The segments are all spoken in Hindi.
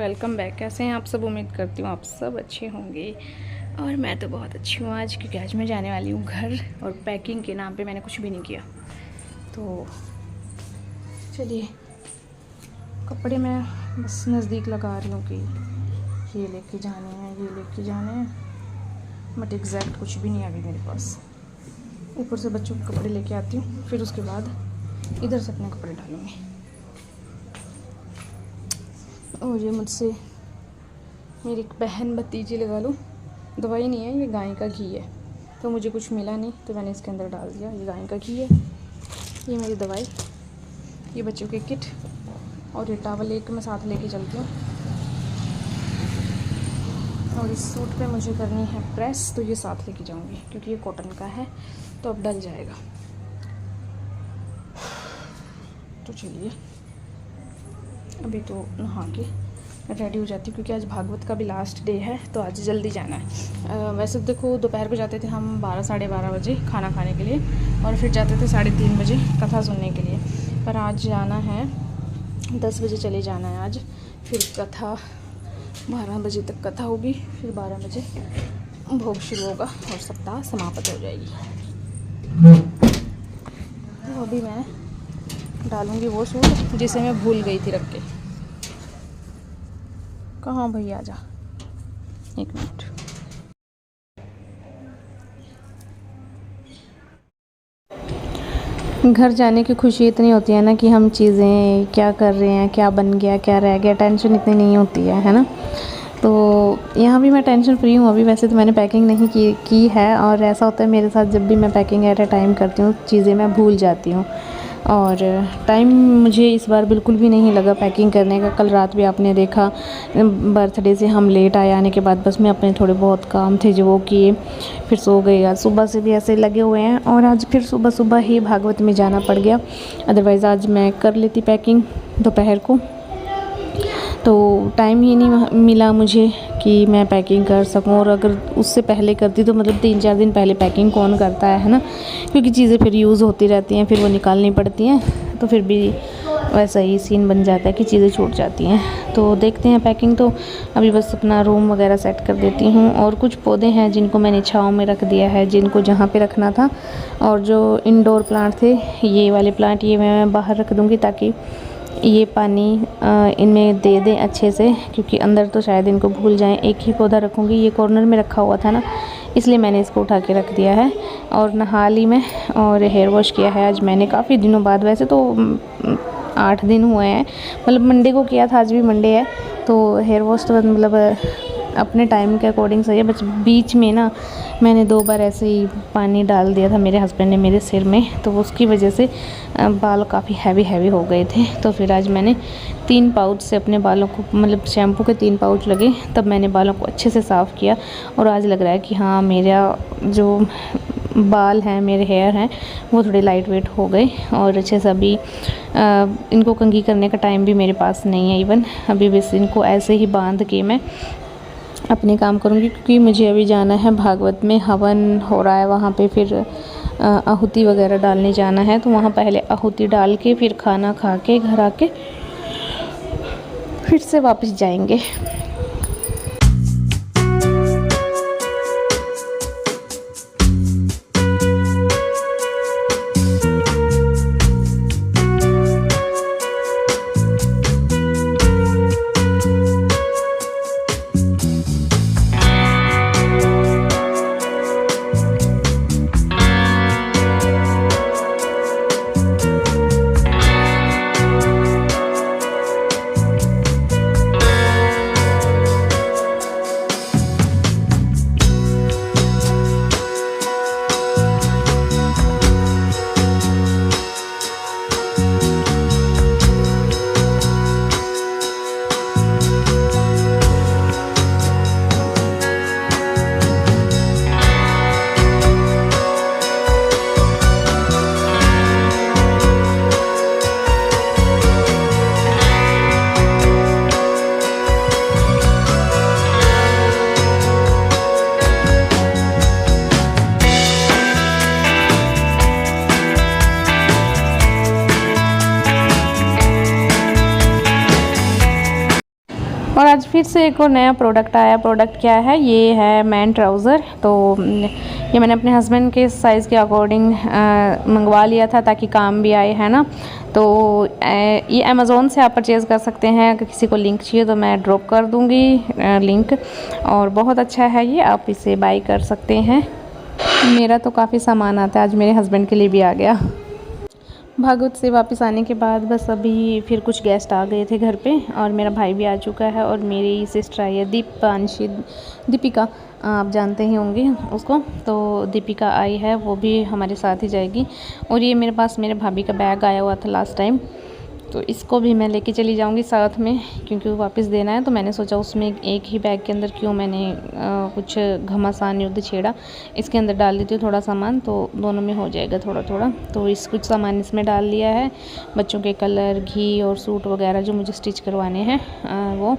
Welcome back. कैसे हैं आप सब? उम्मीद करती हूँ आप सब अच्छे होंगे और मैं तो बहुत अच्छी हूँ आज, क्योंकि आज मैं जाने वाली हूँ घर और पैकिंग के नाम पे मैंने कुछ भी नहीं किया। तो चलिए, कपड़े मैं बस नज़दीक लगा रही हूँ कि ये लेके जाने हैं, ये लेके जाने हैं, बट एग्जैक्ट कुछ भी नहीं है अभी मेरे पास। ऊपर से बच्चों के कपड़े लेके आती हूँ, फिर उसके बाद इधर से अपने कपड़े डालूँगी। और ये मुझसे मेरी एक बहन भतीजी लगा लो, दवाई नहीं है, ये गाय का घी है। तो मुझे कुछ मिला नहीं तो मैंने इसके अंदर डाल दिया। ये गाय का घी है, ये मेरी दवाई, ये बच्चों की किट, और ये टावल एक मैं साथ लेके चलती हूँ। और इस सूट पे मुझे करनी है प्रेस, तो ये साथ लेके जाऊँगी क्योंकि ये कॉटन का है तो अब डल जाएगा। तो चलिए, अभी तो नहा के रेडी हो जाती हूँ क्योंकि आज भागवत का भी लास्ट डे है, तो आज जल्दी जाना है। वैसे देखो, दोपहर को जाते थे हम 12 साढ़े 12 बजे खाना खाने के लिए, और फिर जाते थे 3:30 बजे कथा सुनने के लिए। पर आज जाना है 10 बजे चले जाना है आज। फिर कथा 12 बजे तक कथा होगी, फिर 12 बजे भोग शुरू होगा और सप्ताह समाप्त हो जाएगी। तो अभी मैं डालूँगी वो सूट जिसे मैं भूल गई थी रख के। कहाँ भैया, आजा, एक मिनट। घर जाने की खुशी इतनी होती है ना कि हम चीज़ें क्या कर रहे हैं, क्या बन गया, क्या रह गया, टेंशन इतनी नहीं होती है ना। तो यहाँ भी मैं टेंशन फ्री हूँ अभी। वैसे तो मैंने पैकिंग नहीं की है, और ऐसा होता है मेरे साथ, जब भी मैं पैकिंग एट अ टाइम करती हूँ चीज़ें मैं भूल जाती हूँ। और टाइम मुझे इस बार बिल्कुल भी नहीं लगा पैकिंग करने का। कल रात भी आपने देखा, बर्थडे से हम लेट आए, आने के बाद बस मैं अपने थोड़े बहुत काम थे जो वो किए, फिर सो गई। आज सुबह से भी ऐसे लगे हुए हैं, और आज फिर सुबह सुबह ही भागवत में जाना पड़ गया। अदरवाइज़ आज मैं कर लेती पैकिंग दोपहर को, तो टाइम ही नहीं मिला मुझे कि मैं पैकिंग कर सकूं। और अगर उससे पहले करती तो मतलब 3-4 दिन पहले पैकिंग कौन करता है ना, क्योंकि चीज़ें फिर यूज़ होती रहती हैं, फिर वो निकालनी पड़ती हैं, तो फिर भी वैसा ही सीन बन जाता है कि चीज़ें छूट जाती हैं। तो देखते हैं पैकिंग। तो अभी बस अपना रूम वगैरह सेट कर देती हूँ, और कुछ पौधे हैं जिनको मैंने छाँव में रख दिया है, जिनको जहाँ पे रखना था। और जो इंडोर प्लांट थे, ये वाले प्लांट, ये मैं बाहर रख दूँगी ताकि ये पानी इनमें दे दें अच्छे से, क्योंकि अंदर तो शायद इनको भूल जाएं। एक ही पौधा रखूँगी, ये कॉर्नर में रखा हुआ था ना, इसलिए मैंने इसको उठा के रख दिया है। और नहा ली मैं, और हेयर वॉश किया है आज मैंने काफ़ी दिनों बाद। वैसे तो 8 दिन हुए हैं, मतलब मंडे को किया था, आज भी मंडे है, तो हेयर वॉश तो मतलब अपने टाइम के अकॉर्डिंग सही है। बस बीच में ना मैंने 2 बार ऐसे ही पानी डाल दिया था मेरे हस्बैंड ने मेरे सिर में, तो उसकी वजह से बाल काफ़ी हैवी हो गए थे। तो फिर आज मैंने 3 पाउच से अपने बालों को, मतलब शैम्पू के 3 पाउच लगे, तब मैंने बालों को अच्छे से साफ़ किया। और आज लग रहा है कि हाँ, मेरा जो बाल हैं, मेरे हेयर हैं, वो थोड़े लाइट वेट हो गए और अच्छे से। अभी इनको कंघी करने का टाइम भी मेरे पास नहीं है इवन। अभी बस इनको ऐसे ही बांध के मैं अपने काम करूँगी, क्योंकि मुझे अभी जाना है भागवत में, हवन हो रहा है वहाँ पे, फिर आहुति वगैरह डालने जाना है। तो वहाँ पहले आहुति डाल के फिर खाना खा के घर आके फिर से वापस जाएंगे। और आज फिर से एक और नया प्रोडक्ट आया। प्रोडक्ट क्या है? ये है मैन ट्राउज़र। तो ये मैंने अपने हस्बैंड के साइज़ के अकॉर्डिंग मंगवा लिया था ताकि काम भी आए, है ना। तो ये अमेज़ोन से आप परचेज़ कर सकते हैं। अगर किसी को लिंक चाहिए तो मैं ड्रॉप कर दूँगी लिंक। और बहुत अच्छा है ये, आप इसे बाई कर सकते हैं। मेरा तो काफ़ी सामान आता है, आज मेरे हस्बैंड के लिए भी आ गया। भागवत से वापस आने के बाद बस अभी फिर कुछ गेस्ट आ गए थे घर पे, और मेरा भाई भी आ चुका है, और मेरी सिस्टर आई है दीपिका, आप जानते ही होंगे उसको। तो दीपिका आई है, वो भी हमारे साथ ही जाएगी। और ये मेरे पास मेरे भाभी का बैग आया हुआ था लास्ट टाइम, तो इसको भी मैं लेके चली जाऊंगी साथ में, क्योंकि वो वापस देना है। तो मैंने सोचा उसमें एक ही बैग के अंदर क्यों मैंने कुछ घमासान युद्ध छेड़ा, इसके अंदर डाल देती हूँ थोड़ा सामान, तो दोनों में हो जाएगा थोड़ा थोड़ा। तो कुछ सामान इसमें डाल लिया है, बच्चों के कलर, घी और सूट वगैरह जो मुझे स्टिच करवाने हैं वो।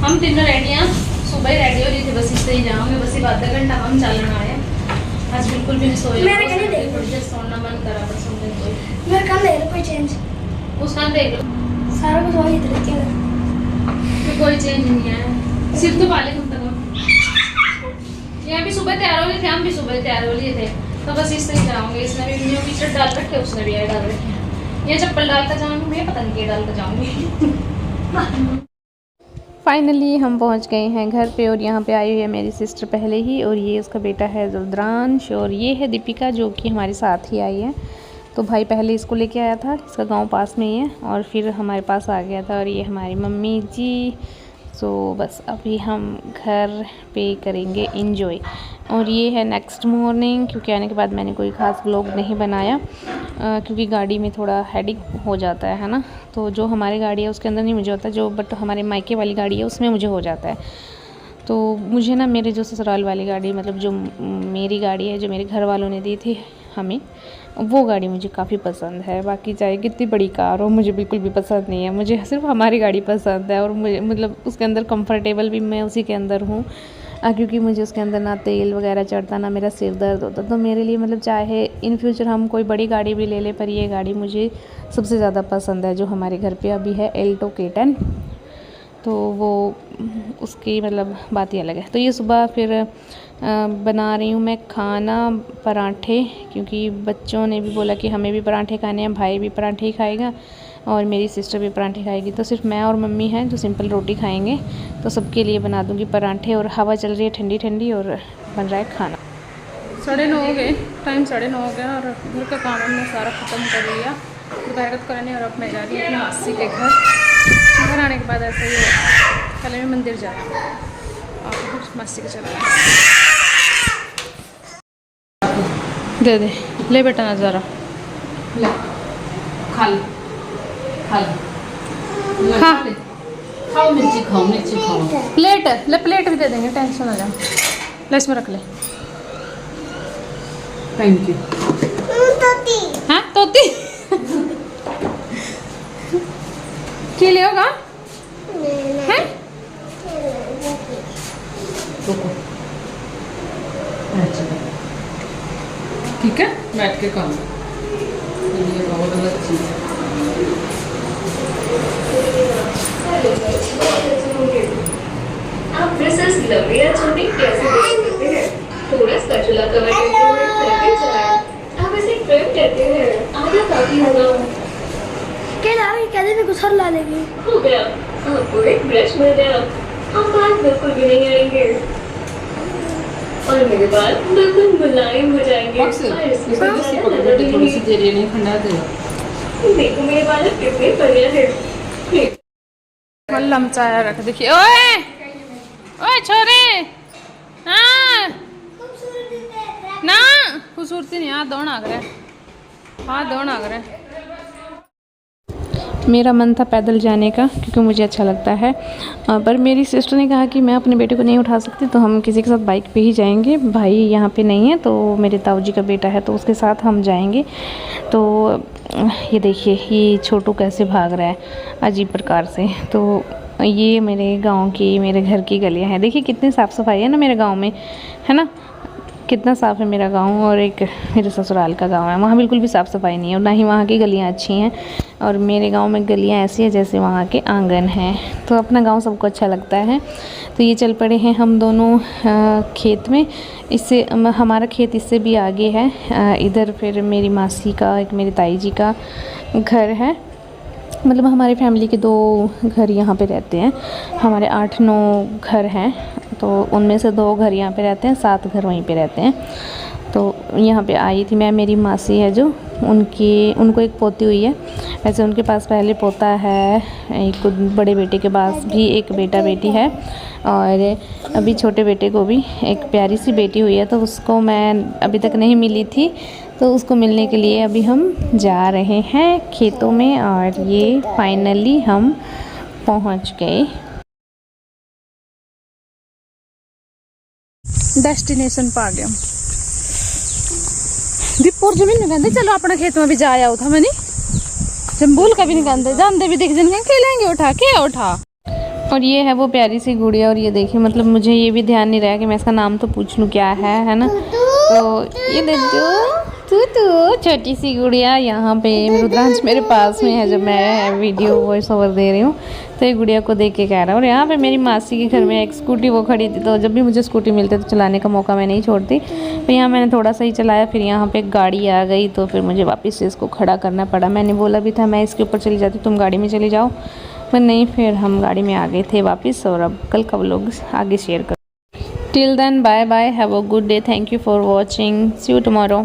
हम तीनों रेडी हैं, सुबह ही रेडी हो रही थी, बस इससे ही जाऊँगे, बस आधा घंटा हम चलना आया। आज बिल्कुल भी नहीं सोया, थोड़ी देर सोना मन करा, पर सोने कोई मेरा काम देख लो, कोई चेंज उसका देख लो, सारा कुछ वही तरीके का, कोई चेंज नहीं है। सिर्फ तो पाले तुम तक यहाँ भी सुबह तैयार हो गए थे, हम भी सुबह तैयार हो लिए थे, तो बस इससे ही जाऊँगे। इसने भी न्यू टी शर्ट डाल रखे, उसने भी ये डाल रखे, ये चप्पल डालकर जाऊँगी, मैं पता नहीं क्या डालकर जाऊँगी। फाइनली हम पहुंच गए हैं घर पे, और यहाँ पे आई हुई है मेरी सिस्टर पहले ही, और ये उसका बेटा है रुद्रांश, और ये है दीपिका जो कि हमारे साथ ही आई है। तो भाई पहले इसको लेके आया था, इसका गांव पास में ही है, और फिर हमारे पास आ गया था। और ये हमारी मम्मी जी। सो बस अभी हम घर पे करेंगे इंजॉय। और ये है नेक्स्ट मॉर्निंग, क्योंकि आने के बाद मैंने कोई ख़ास व्लॉग नहीं बनाया, क्योंकि गाड़ी में थोड़ा हेडेक हो जाता है ना। तो जो हमारी गाड़ी है उसके अंदर नहीं मुझे होता, जो बट हमारे मायके वाली गाड़ी है उसमें मुझे हो जाता है। तो मुझे ना मेरे जो ससुराल वाली गाड़ी, मतलब जो मेरी गाड़ी है, जो मेरे घर वालों ने दी थी हमें, वो गाड़ी मुझे काफ़ी पसंद है। बाकी चाहे कितनी बड़ी कार हो, मुझे बिल्कुल भी पसंद नहीं है, मुझे सिर्फ हमारी गाड़ी पसंद है। और मुझे मतलब उसके अंदर कंफर्टेबल भी मैं उसी के अंदर हूँ, क्योंकि मुझे उसके अंदर ना तेल वगैरह चढ़ता, ना मेरा सिर दर्द होता। तो मेरे लिए मतलब चाहे इन फ्यूचर हम कोई बड़ी गाड़ी भी ले लें, पर ये गाड़ी मुझे सबसे ज़्यादा पसंद है, जो हमारे घर पे अभी है एल्टो K10। तो वो उसकी मतलब बात ही अलग है। तो ये सुबह फिर बना रही हूँ मैं खाना, पराठे, क्योंकि बच्चों ने भी बोला कि हमें भी पराठे खाने हैं, भाई भी पराठे ही खाएगा और मेरी सिस्टर भी पराठे खाएगी। तो सिर्फ मैं और मम्मी हैं जो सिंपल रोटी खाएंगे, तो सबके लिए बना दूँगी पराठे। और हवा चल रही है ठंडी ठंडी, और बन रहा है खाना। 9:30 हो गए, टाइम 9:30 हो गया, और घर का काम हमने सारा ख़त्म कर लिया, दोपहर को करने। और अब मैं जा रही हूँ अपनी मासी के घर आने के बाद ऐसे ही पहले मैं मंदिर जाए और फिर मासी के चला दे दे। ले बेटा नज़ारा ले, खा ले, खा ले, खा खाओ, मिर्ची खाओ, मिर्ची खाओ। प्लेट ले, प्लेट भी दे देंगे, टेंशन ना ले, ले इसमें रख ले। Thank you. हाँ तोती के लिए होगा हैं? रुको, ठीक है, बैठ के खाओ, ये बहुत अलग चीज़ है। आप प्रिंसेस लवरिया छोटी कैसे देख सकते हैं? थोड़ा स्पैचुला कवर करते हुए करके चलाएं। आप इसे फ्रेम कहते हैं। आधा काफी होगा। कहते थे गुस्सा ला लेगी। हो गया, आपको एक ब्रश मिल गया। हम बाल बिल्कुल भी नहीं आएंगे और मेरे बाल बिल्कुल मुलायम हो जाएंगे। और इसमें थोड़ी सी देर नहीं खंडा दे। देखो मेरे बाल कितने बढ़िया हैं। लमचाया रख, देखिए। ओए ओए छोरे, हाँ ना खूबसूरती नहीं, हाथ दौड़ आ गए, हाथ दौड़ आ गए। मेरा मन था पैदल जाने का, क्योंकि मुझे अच्छा लगता है, पर मेरी सिस्टर ने कहा कि मैं अपने बेटे को नहीं उठा सकती, तो हम किसी के साथ बाइक पे ही जाएंगे। भाई यहाँ पे नहीं है, तो मेरे ताऊ जी का बेटा है, तो उसके साथ हम जाएंगे। तो ये देखिए, ये छोटू कैसे भाग रहा है अजीब प्रकार से। तो ये मेरे गांव की, मेरे घर की गलियां हैं, देखिए कितनी साफ़ सफाई है ना मेरे गांव में, है ना। कितना साफ़ है मेरा गांव और एक मेरे ससुराल का गांव है। वहाँ बिल्कुल भी साफ़ सफाई नहीं है और ना ही वहाँ की गलियाँ अच्छी हैं, और मेरे गांव में गलियाँ ऐसी है जैसे वहाँ के आंगन हैं। तो अपना गांव सबको अच्छा लगता है। तो ये चल पड़े हैं हम दोनों खेत में। इससे हमारा खेत इससे भी आगे है। इधर फिर मेरी मासी का, एक मेरी ताई जी का घर है। मतलब हमारी फैमिली के 2 घर यहाँ पे रहते हैं। हमारे 8-9 घर हैं, तो उनमें से 2 घर यहाँ पे रहते हैं, 7 घर वहीं पे रहते हैं। तो यहाँ पे आई थी मैं। मेरी मासी है जो, उनको एक पोती हुई है। वैसे उनके पास पहले पोता है, एक बड़े बेटे के पास भी एक बेटा बेटी है, और अभी छोटे बेटे को भी एक प्यारी सी बेटी हुई है। तो उसको मैं अभी तक नहीं मिली थी, तो उसको मिलने के लिए अभी हम जा रहे हैं खेतों में, और ये फाइनली हम पहुंच गए डेस्टिनेशन पा गए। दीपुर जमीन में कहते चलो अपने खेत में भी जा आओ था मनी, जम्बूल का भी नहीं कहते, जानते भी देख जन खेलेंगे उठा के उठा। और ये है वो प्यारी सी गुड़िया। और ये देखिए, मतलब मुझे ये भी ध्यान नहीं रहा कि मैं इसका नाम तो पूछ लूँ क्या है ना। तो ये देखो तू छोटी सी गुड़िया यहाँ पे रुद्रांश मेरे पास में है जब मैं वीडियो वॉइस ओवर दे रही हूँ। तो ये गुड़िया को देख के कह रहा है। और यहाँ पे मेरी मासी के घर में एक स्कूटी वो खड़ी थी, तो जब भी मुझे स्कूटी मिलती तो चलाने का मौका मैं नहीं छोड़ती। तो यहाँ मैंने थोड़ा सा ही चलाया, फिर यहाँ पे एक गाड़ी आ गई, तो फिर मुझे वापस से इसको खड़ा करना पड़ा। मैंने बोला भी था मैं इसके ऊपर चली जाती, तुम गाड़ी में चली जाओ, पर नहीं, फिर हम गाड़ी में आ गए थे वापस। और अब कल का व्लॉग आगे शेयर कर। Till then bye bye, have a good day, thank you for watching, see you tomorrow.